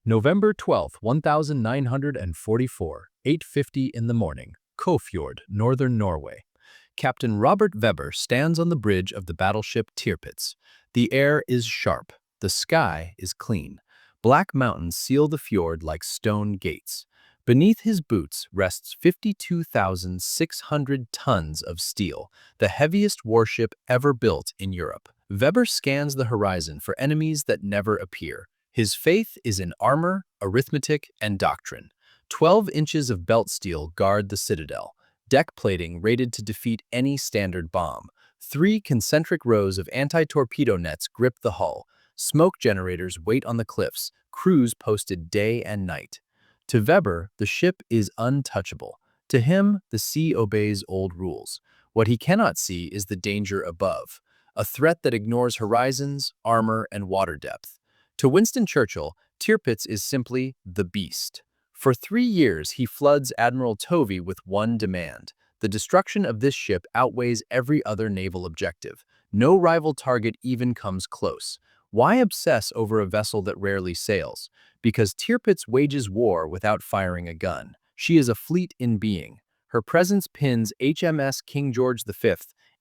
November 12th, 1944, 8:50 in the morning, Kofjord, northern Norway. Captain Robert Weber stands on the bridge of the battleship Tirpitz. The air is sharp. The sky is clean. Black mountains seal the fjord like stone gates. Beneath his boots rests 52,600 tons of steel, the heaviest warship ever built in Europe. Weber scans the horizon for enemies that never appear. His faith is in armor, arithmetic, and doctrine. 12 inches of belt steel guard the citadel, deck plating rated to defeat any standard bomb. 3 concentric rows of anti-torpedo nets grip the hull. Smoke generators wait on the cliffs, crews posted day and night. To Weber, the ship is untouchable. To him, the sea obeys old rules. What he cannot see is the danger above, a threat that ignores horizons, armor, and water depth. To Winston Churchill, Tirpitz is simply the beast. For 3 years, he floods Admiral Tovey with one demand. The destruction of this ship outweighs every other naval objective. No rival target even comes close. Why obsess over a vessel that rarely sails? Because Tirpitz wages war without firing a gun. She is a fleet in being. Her presence pins HMS King George V,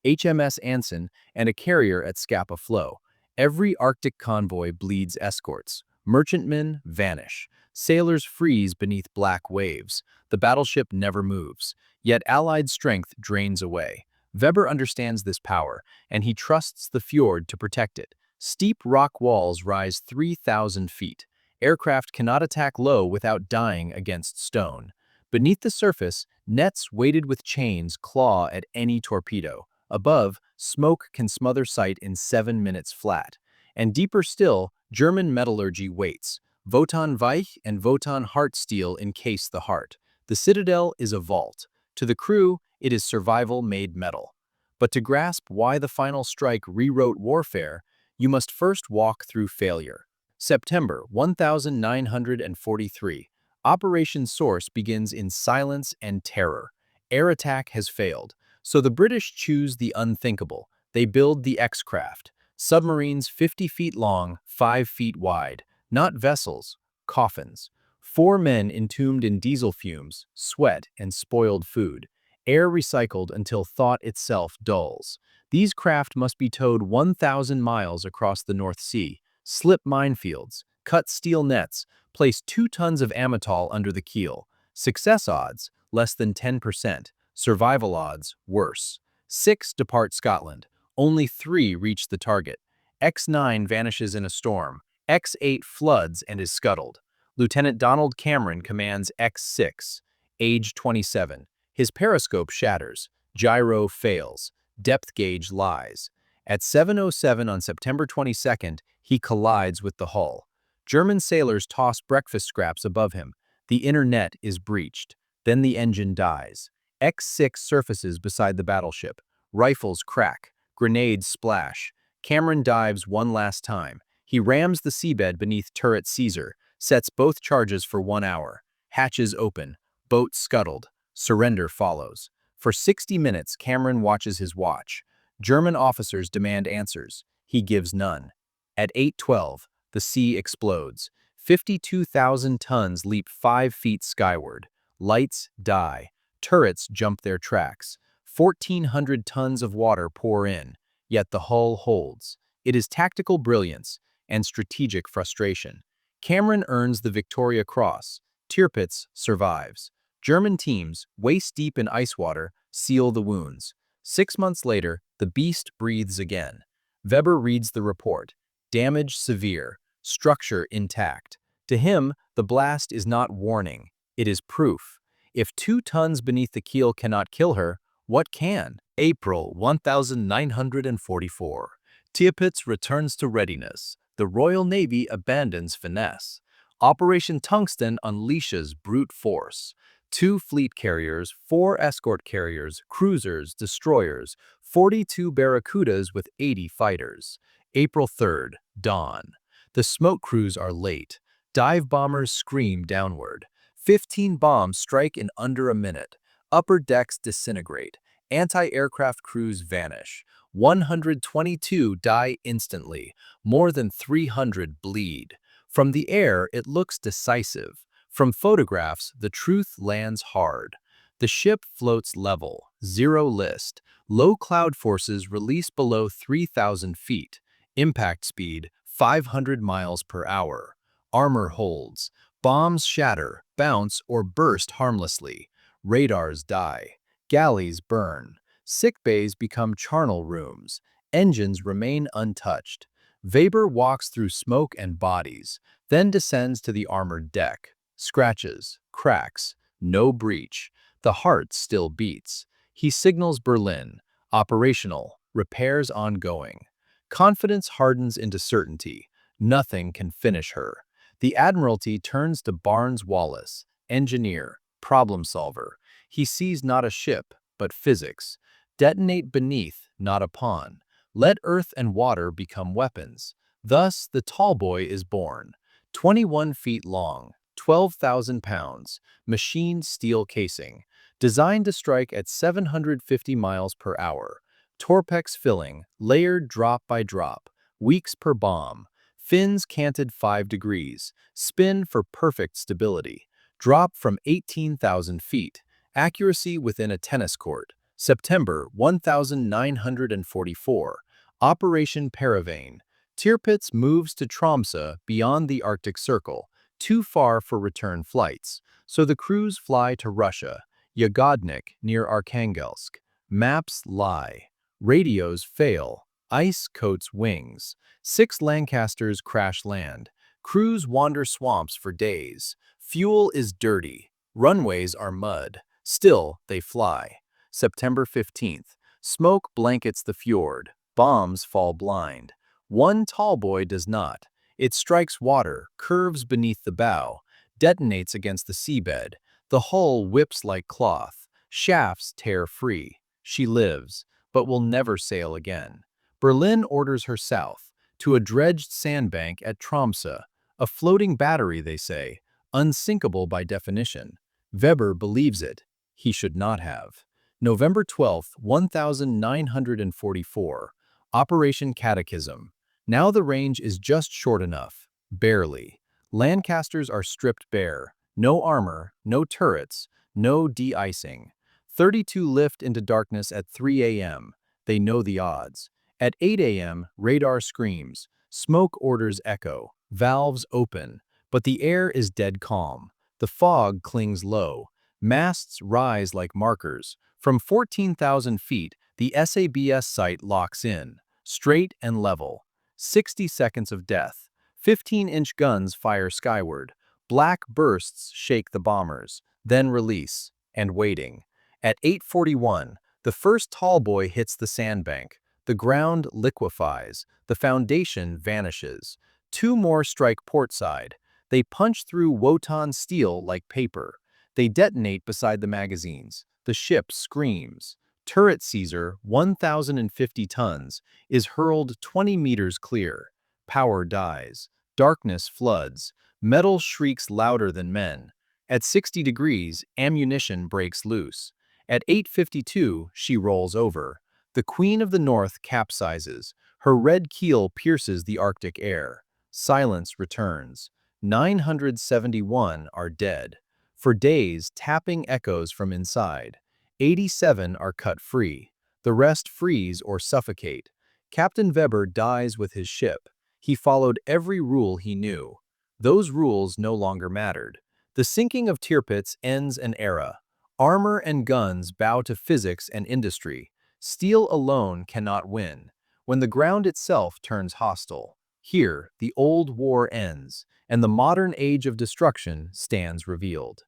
HMS Anson, and a carrier at Scapa Flow. Every Arctic convoy bleeds escorts. Merchantmen vanish. Sailors freeze beneath black waves. The battleship never moves. Yet Allied strength drains away. Weber understands this power, and he trusts the fjord to protect it. Steep rock walls rise 3,000 feet. Aircraft cannot attack low without dying against stone. Beneath the surface, nets weighted with chains claw at any torpedo. Above, smoke can smother sight in 7 minutes flat. And deeper still, German metallurgy waits. Wotan Weich and Wotan Hart steel encase the heart. The citadel is a vault. To the crew, it is survival made metal. But to grasp why the final strike rewrote warfare, you must first walk through failure. September 1943. Operation Source begins in silence and terror. Air attack has failed. So the British choose the unthinkable. They build the X-craft. Submarines 50 feet long, 5 feet wide. Not vessels, coffins. 4 men entombed in diesel fumes, sweat, and spoiled food. Air recycled until thought itself dulls. These craft must be towed 1,000 miles across the North Sea, slip minefields, cut steel nets, place 2 tons of amytal under the keel. Success odds, less than 10%. Survival odds, worse. 6 depart Scotland. Only 3 reach the target. X9 vanishes in a storm. X8 floods and is scuttled. Lieutenant Donald Cameron commands X6, age 27. His periscope shatters. Gyro fails. Depth gauge lies. At 7:07 on September 22nd, he collides with the hull. German sailors toss breakfast scraps above him. The inner net is breached. Then the engine dies. X6 surfaces beside the battleship. Rifles crack. Grenades splash. Cameron dives one last time. He rams the seabed beneath turret Caesar, sets both charges for 1 hour. Hatches open. Boat scuttled. Surrender follows. For 60 minutes, Cameron watches his watch. German officers demand answers. He gives none. At 8:12, the sea explodes. 52,000 tons leap 5 feet skyward. Lights die. Turrets jump their tracks. 1,400 tons of water pour in, yet the hull holds. It is tactical brilliance and strategic frustration. Cameron earns the Victoria Cross. Tirpitz survives. German teams, waist-deep in ice water, seal the wounds. 6 months later, the beast breathes again. Weber reads the report. Damage severe, structure intact. To him, the blast is not warning. It is proof. If 2 tons beneath the keel cannot kill her, what can? April 1944. Tirpitz returns to readiness. The Royal Navy abandons finesse. Operation Tungsten unleashes brute force. 2 fleet carriers, 4 escort carriers, cruisers, destroyers, 42 Barracudas with 80 fighters. April 3rd, dawn. The smoke crews are late. Dive bombers scream downward. 15 bombs strike in under a minute. Upper decks disintegrate. Anti-aircraft crews vanish. 122 die instantly. More than 300 bleed. From the air, it looks decisive. From photographs, the truth lands hard. The ship floats level, zero list. Low cloud forces release below 3,000 feet. Impact speed, 500 miles per hour. Armor holds. Bombs shatter, bounce, or burst harmlessly. Radars die. Galleys burn. Sick bays become charnel rooms. Engines remain untouched. Weber walks through smoke and bodies, then descends to the armored deck. Scratches, cracks, no breach. The heart still beats. He signals Berlin. Operational. Repairs ongoing. Confidence hardens into certainty. Nothing can finish her. The Admiralty turns to Barnes Wallis, engineer, problem solver. He sees not a ship, but physics. Detonate beneath, not upon. Let earth and water become weapons. Thus, the Tallboy is born. 21 feet long, 12,000 pounds, machined steel casing, designed to strike at 750 miles per hour. Torpex filling, layered drop by drop, weeks per bomb. Fins canted 5 degrees, spin for perfect stability. Drop from 18,000 feet, accuracy within a tennis court. September 1944. Operation Paravane. Tirpitz moves to Tromsø beyond the Arctic Circle, too far for return flights, so the crews fly to Russia, Yagodnik near Arkhangelsk. Maps lie. Radios fail. Ice coats wings. 6 Lancasters crash land. Crews wander swamps for days. Fuel is dirty. Runways are mud. Still, they fly. September 15th. Smoke blankets the fjord. Bombs fall blind. One Tallboy does not. It strikes water, curves beneath the bow, detonates against the seabed. The hull whips like cloth. Shafts tear free. She lives, but will never sail again. Berlin orders her south, to a dredged sandbank at Tromsø. A floating battery, they say, unsinkable by definition. Weber believes it. He should not have. November 12, 1944. Operation Catechism. Now the range is just short enough. Barely. Lancasters are stripped bare. No armor, no turrets, no de-icing. 32 lift into darkness at 3 a.m. They know the odds. At 8 a.m., radar screams. Smoke orders echo. Valves open. But the air is dead calm. The fog clings low. Masts rise like markers. From 14,000 feet, the SABS sight locks in. Straight and level. 60 seconds of death. 15-inch guns fire skyward. Black bursts shake the bombers. Then release. And waiting. At 8:41, the first Tallboy hits the sandbank. The ground liquefies. The foundation vanishes. 2 more strike portside. They punch through Wotan steel like paper. They detonate beside the magazines. The ship screams. Turret Caesar, 1,050 tons, is hurled 20 meters clear. Power dies. Darkness floods. Metal shrieks louder than men. At 60 degrees, ammunition breaks loose. At 8:52, she rolls over. The Queen of the North capsizes. Her red keel pierces the Arctic air. Silence returns. 971 are dead. For days, tapping echoes from inside. 87 are cut free. The rest freeze or suffocate. Captain Weber dies with his ship. He followed every rule he knew. Those rules no longer mattered. The sinking of Tirpitz ends an era. Armor and guns bow to physics and industry. Steel alone cannot win. When the ground itself turns hostile, here the old war ends, and the modern age of destruction stands revealed.